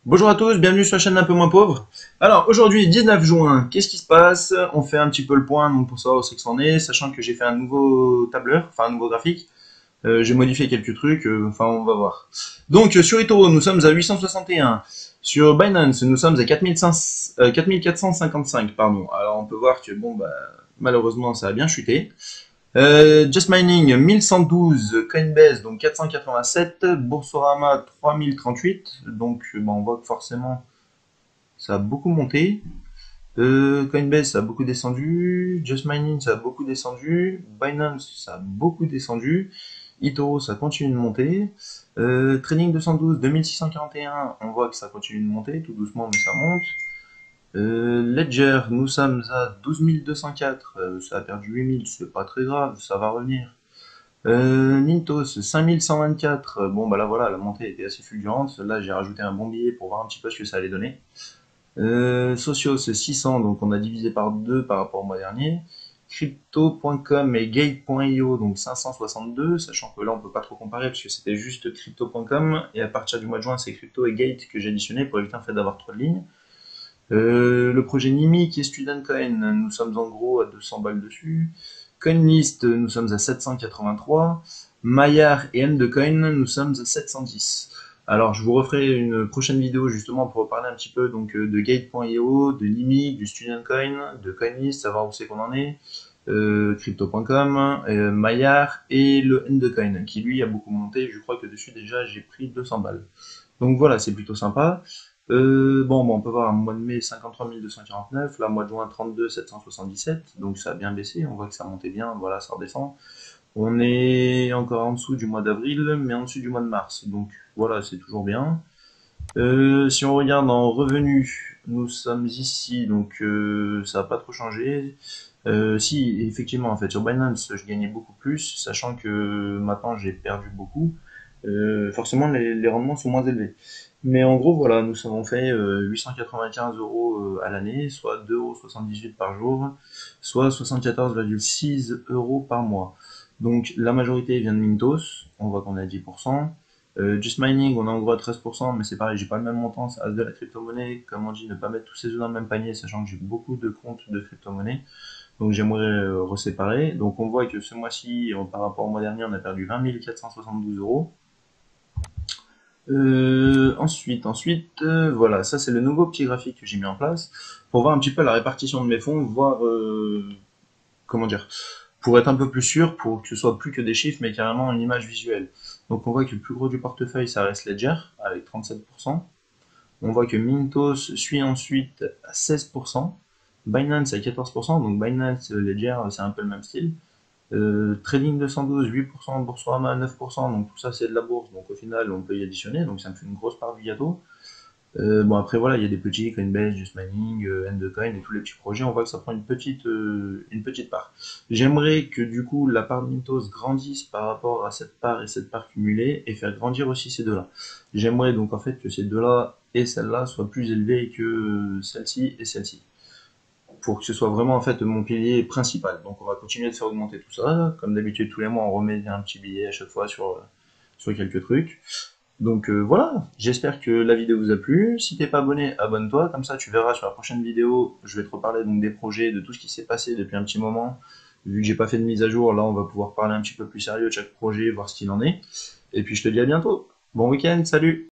Bonjour à tous, bienvenue sur la chaîne Un peu moins pauvre. Alors aujourd'hui 19 juin, qu'est-ce qui se passe? On fait un petit peu le point donc pour savoir où c'est que c'en est, sachant que j'ai fait un nouveau tableur, enfin un nouveau graphique. J'ai modifié quelques trucs, enfin on va voir. Donc sur eToro nous sommes à 861. Sur Binance nous sommes à 4455 pardon. Alors on peut voir que bon bah malheureusement ça a bien chuté. Just Mining 1112, Coinbase donc 487, Boursorama 3038, donc bah, on voit que forcément ça a beaucoup monté. Coinbase ça a beaucoup descendu, Just Mining ça a beaucoup descendu, Binance ça a beaucoup descendu, eToro ça continue de monter, Trading 212, 2641, on voit que ça continue de monter tout doucement mais ça monte. Ledger, nous sommes à 12 204, ça a perdu 8000, c'est pas très grave, ça va revenir. Mintos 5124, bon bah là voilà, la montée était assez fulgurante, là j'ai rajouté un bon billet pour voir un petit peu ce que ça allait donner. Socios 600, donc on a divisé par 2 par rapport au mois dernier. Crypto.com et Gate.io, donc 562, sachant que là on peut pas trop comparer parce que c'était juste Crypto.com et à partir du mois de juin c'est Crypto et Gate que j'ai additionné pour éviter en fait d'avoir trop de lignes. Le projet Nimi qui est Student Coin, nous sommes en gros à 200 balles dessus. Coinlist, nous sommes à 783. Maillard et Endcoin, nous sommes à 710. Alors, je vous referai une prochaine vidéo justement pour reparler un petit peu donc de Gate.io, de Nimi, du Student Coin, de Coinlist, savoir où c'est qu'on en est, Crypto.com, Maillard et le Endcoin qui lui a beaucoup monté. Je crois que dessus déjà j'ai pris 200 balles. Donc voilà, c'est plutôt sympa. Bon, on peut voir un mois de mai 53 249, là mois de juin 32 777, donc ça a bien baissé, on voit que ça montait bien, voilà, ça redescend. On est encore en dessous du mois d'avril, mais en dessous du mois de mars, donc voilà, c'est toujours bien. Si on regarde en revenus, nous sommes ici, donc ça n'a pas trop changé. Si, effectivement, en fait, sur Binance, je gagnais beaucoup plus, sachant que maintenant j'ai perdu beaucoup. Forcément, les rendements sont moins élevés. Mais en gros, voilà, nous avons fait 895 euros à l'année, soit 2,78 € par jour, soit 74,6 euros par mois. Donc la majorité vient de Mintos, on voit qu'on est à 10%. Just Mining, on est en gros à 13%, mais c'est pareil, j'ai pas le même montant, ça reste de la crypto-monnaie. Comme on dit, ne pas mettre tous ses œufs dans le même panier, sachant que j'ai beaucoup de comptes de crypto-monnaie. Donc j'aimerais reséparer. Donc on voit que ce mois-ci, par rapport au mois dernier, on a perdu 20 472 euros. Voilà, ça c'est le nouveau petit graphique que j'ai mis en place pour voir un petit peu la répartition de mes fonds, voir comment dire, pour être un peu plus sûr, pour que ce soit plus que des chiffres, mais carrément une image visuelle. Donc on voit que le plus gros du portefeuille, ça reste Ledger avec 37%. On voit que Mintos suit ensuite à 16%, Binance à 14%, donc Binance, Ledger, c'est un peu le même style. Trading 212, 8%, Boursorama 9%, donc tout ça c'est de la bourse, donc au final on peut y additionner, donc ça me fait une grosse part du gâteau. Bon après voilà, il y a des petits, Coinbase, Just Mining, Endcoin et tous les petits projets, on voit que ça prend une petite part. J'aimerais que du coup la part de Mintos grandisse par rapport à cette part cumulée et faire grandir aussi ces deux-là. J'aimerais donc en fait que ces deux-là et celle-là soient plus élevées que celle-ci et celle-ci pour que ce soit vraiment en fait mon pilier principal. Donc on va continuer de faire augmenter tout ça. Comme d'habitude, tous les mois, on remet un petit billet à chaque fois sur quelques trucs. Donc voilà, j'espère que la vidéo vous a plu. Si t'es pas abonné, abonne-toi, comme ça tu verras sur la prochaine vidéo, je vais te reparler donc des projets, de tout ce qui s'est passé depuis un petit moment. Vu que j'ai pas fait de mise à jour, là on va pouvoir parler un petit peu plus sérieux de chaque projet, voir ce qu'il en est. Et puis je te dis à bientôt. Bon week-end, salut!